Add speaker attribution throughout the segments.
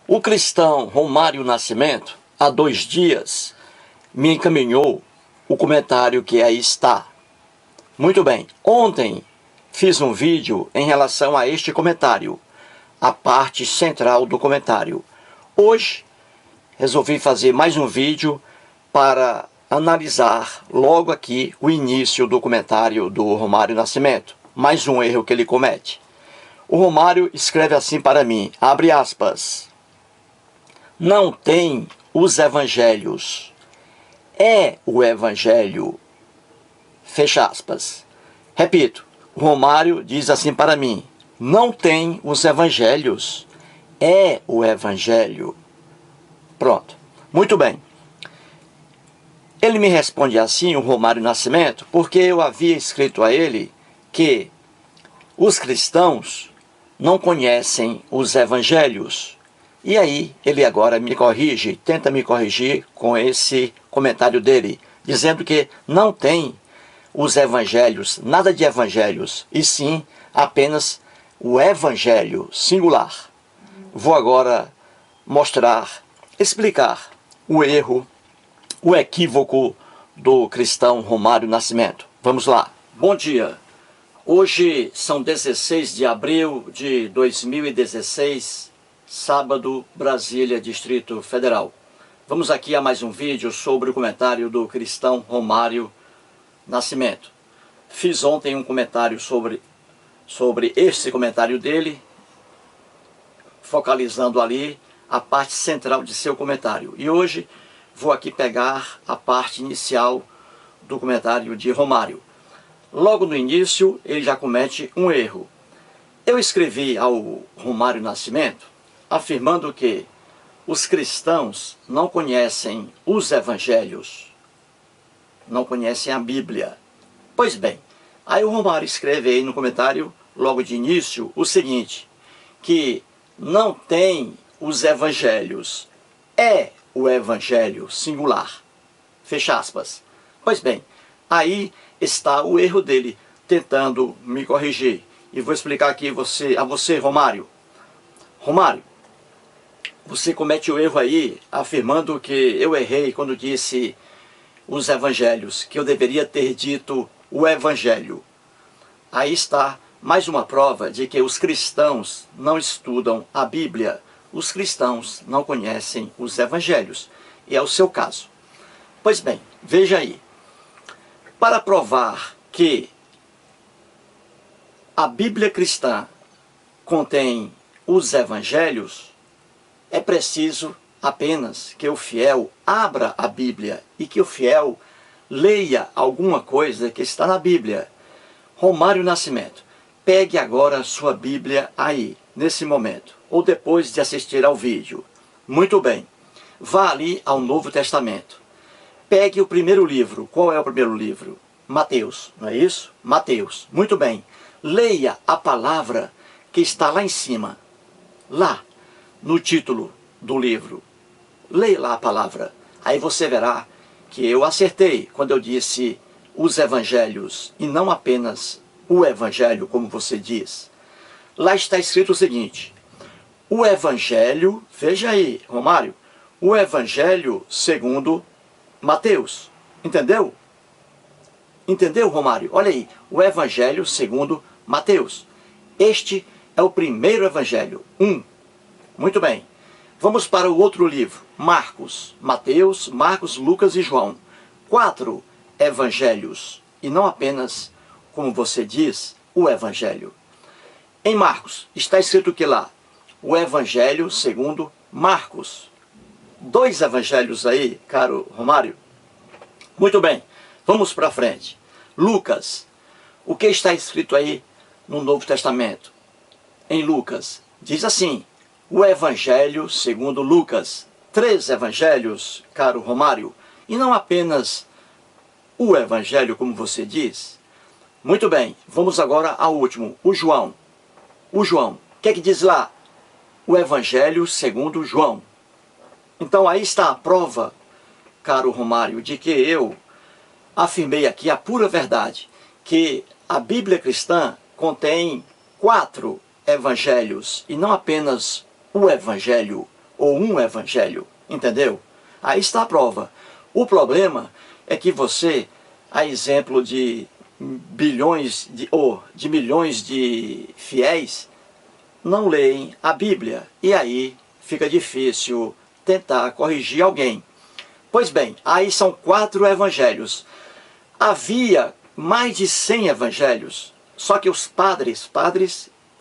Speaker 1: O cristão Romário Nascimento, há 2 dias, me encaminhou o comentário que aí está. Muito bem, ontem fiz um vídeo em relação a este comentário, a parte central do comentário. Hoje, resolvi fazer mais um vídeo para analisar logo aqui o início do comentário do Romário Nascimento. Mais um erro que ele comete. O Romário escreve assim para mim, abre aspas, não tem os evangelhos, é o evangelho, fecha aspas. Repito, o Romário diz assim para mim, não tem os evangelhos, é o evangelho. Pronto, muito bem. Ele me responde assim, o Romário Nascimento, porque eu havia escrito a ele que os cristãos não conhecem os evangelhos. E aí, ele agora me corrige, tenta me corrigir com esse comentário dele, dizendo que não tem os evangelhos, nada de evangelhos, e sim apenas o evangelho singular. Vou agora mostrar, explicar o erro, o equívoco do cristão Romário Nascimento. Vamos lá. Bom dia. Hoje são 16 de abril de 2016, sábado, Brasília, Distrito Federal. Vamos aqui a mais um vídeo sobre o comentário do cristão Romário Nascimento. Fiz ontem um comentário sobre esse comentário dele, focalizando ali a parte central de seu comentário. E hoje vou aqui pegar a parte inicial do comentário de Romário. Logo no início, ele já comete um erro. Eu escrevi ao Romário Nascimento afirmando que os cristãos não conhecem os evangelhos, não conhecem a Bíblia. Pois bem, aí o Romário escreve aí no comentário, logo de início, o seguinte, que não tem os evangelhos, é o evangelho singular. Fecha aspas. Pois bem, aí está o erro dele, tentando me corrigir. E vou explicar aqui a você, Romário. Romário, você comete o erro aí, afirmando que eu errei quando disse os evangelhos, que eu deveria ter dito o evangelho. Aí está mais uma prova de que os cristãos não estudam a Bíblia. Os cristãos não conhecem os evangelhos. E é o seu caso. Pois bem, veja aí. Para provar que a Bíblia cristã contém os evangelhos, é preciso apenas que o fiel abra a Bíblia e que o fiel leia alguma coisa que está na Bíblia. Romário Nascimento, pegue agora a sua Bíblia aí, nesse momento, ou depois de assistir ao vídeo. Muito bem, vá ali ao Novo Testamento. Pegue o primeiro livro. Qual é o primeiro livro? Mateus, não é isso? Mateus. Muito bem. Leia a palavra que está lá em cima. Lá, no título do livro. Leia lá a palavra. Aí você verá que eu acertei quando eu disse os evangelhos e não apenas o evangelho, como você diz. Lá está escrito o seguinte. O evangelho, veja aí, Romário, o evangelho segundo Mateus. Entendeu? Entendeu, Romário? Olha aí, o evangelho segundo Mateus. Este é o primeiro evangelho. Muito bem. Vamos para o outro livro. Marcos, Mateus, Marcos, Lucas e João. 4 evangelhos. E não apenas, como você diz, o evangelho. Em Marcos, está escrito que lá, o evangelho segundo Marcos. 2 evangelhos aí, caro Romário. Muito bem, vamos para frente. Lucas, o que está escrito aí no Novo Testamento? Em Lucas, diz assim, o evangelho segundo Lucas. 3 evangelhos, caro Romário, e não apenas o evangelho, como você diz. Muito bem, vamos agora ao último, o João. O João, o que é que diz lá? O evangelho segundo João. Então aí está a prova, caro Romário, de que eu afirmei aqui a pura verdade, que a Bíblia cristã contém 4 evangelhos, e não apenas o evangelho, ou um evangelho, entendeu? Aí está a prova. O problema é que você, a exemplo de bilhões de milhões de fiéis, não leem a Bíblia. E aí fica difícil tentar corrigir alguém. Pois bem, aí são 4 evangelhos. Havia mais de 100 evangelhos, só que os padres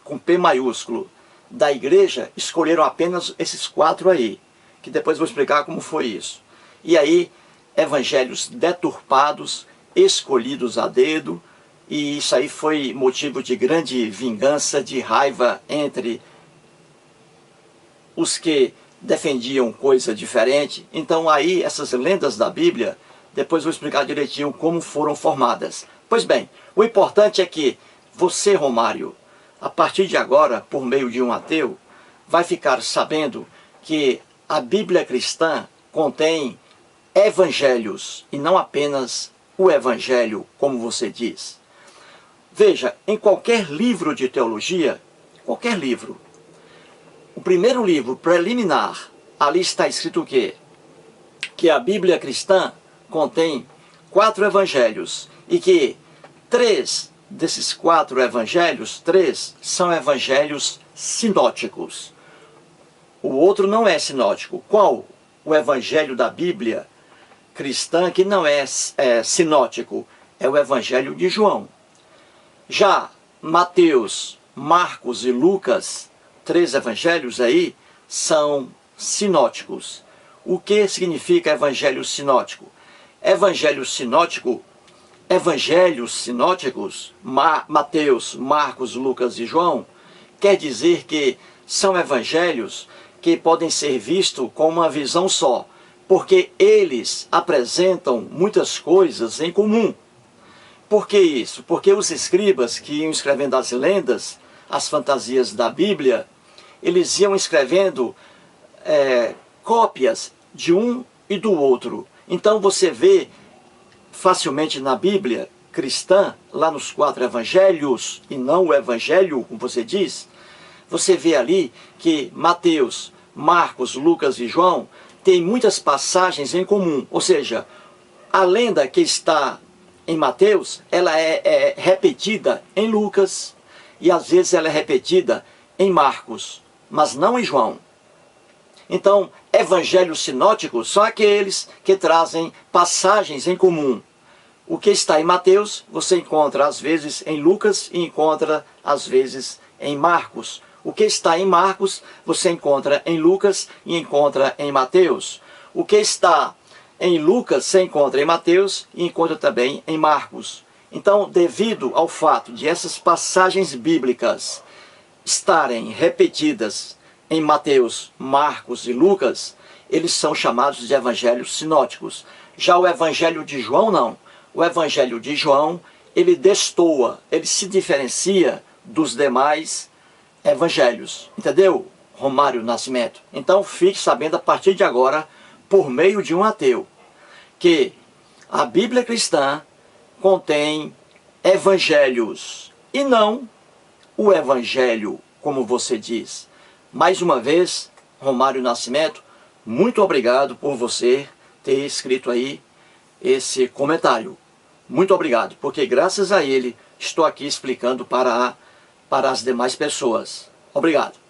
Speaker 1: com P maiúsculo, da igreja, escolheram apenas esses 4 aí, que depois vou explicar como foi isso. E aí, evangelhos deturpados, escolhidos a dedo, e isso aí foi motivo de grande vingança, de raiva entre os que defendiam coisa diferente. Então aí essas lendas da Bíblia, depois vou explicar direitinho como foram formadas. Pois bem, o importante é que você, Romário, a partir de agora, por meio de um ateu, vai ficar sabendo que a Bíblia cristã contém evangelhos e não apenas o evangelho, como você diz. Veja, em qualquer livro de teologia, qualquer livro, o primeiro livro preliminar, ali está escrito o quê? Que a Bíblia cristã contém 4 evangelhos e que 3 desses 4 evangelhos, 3 são evangelhos sinóticos. O outro não é sinótico. Qual? O evangelho da Bíblia cristã que não é sinótico? É o evangelho de João. Já Mateus, Marcos e Lucas, 3 evangelhos aí, são sinóticos. O que significa evangelho sinótico? Evangelhos sinóticos, Mateus, Marcos, Lucas e João, quer dizer que são evangelhos que podem ser vistos com uma visão só, porque eles apresentam muitas coisas em comum. Por que isso? Porque os escribas que iam escrevendo as lendas, as fantasias da Bíblia, eles iam escrevendo cópias de um e do outro. Então você vê facilmente na Bíblia cristã, lá nos 4 evangelhos, e não o evangelho, como você diz, você vê ali que Mateus, Marcos, Lucas e João têm muitas passagens em comum. Ou seja, a lenda que está em Mateus, ela é repetida em Lucas, e às vezes ela é repetida em Marcos, mas não em João. Então, evangelhos sinóticos são aqueles que trazem passagens em comum. O que está em Mateus, você encontra às vezes em Lucas e encontra às vezes em Marcos. O que está em Marcos, você encontra em Lucas e encontra em Mateus. O que está em Lucas, você encontra em Mateus e encontra também em Marcos. Então, devido ao fato de essas passagens bíblicas estarem repetidas em Mateus, Marcos e Lucas, eles são chamados de evangelhos sinóticos. Já o evangelho de João, não. O evangelho de João, ele destoa, ele se diferencia dos demais evangelhos. Entendeu, Romário Nascimento? Então, fique sabendo a partir de agora, por meio de um ateu, que a Bíblia cristã contém evangelhos e não o evangelho, como você diz. Mais uma vez, Romário Nascimento, muito obrigado por você ter escrito aí esse comentário. Muito obrigado, porque graças a ele estou aqui explicando para as demais pessoas. Obrigado.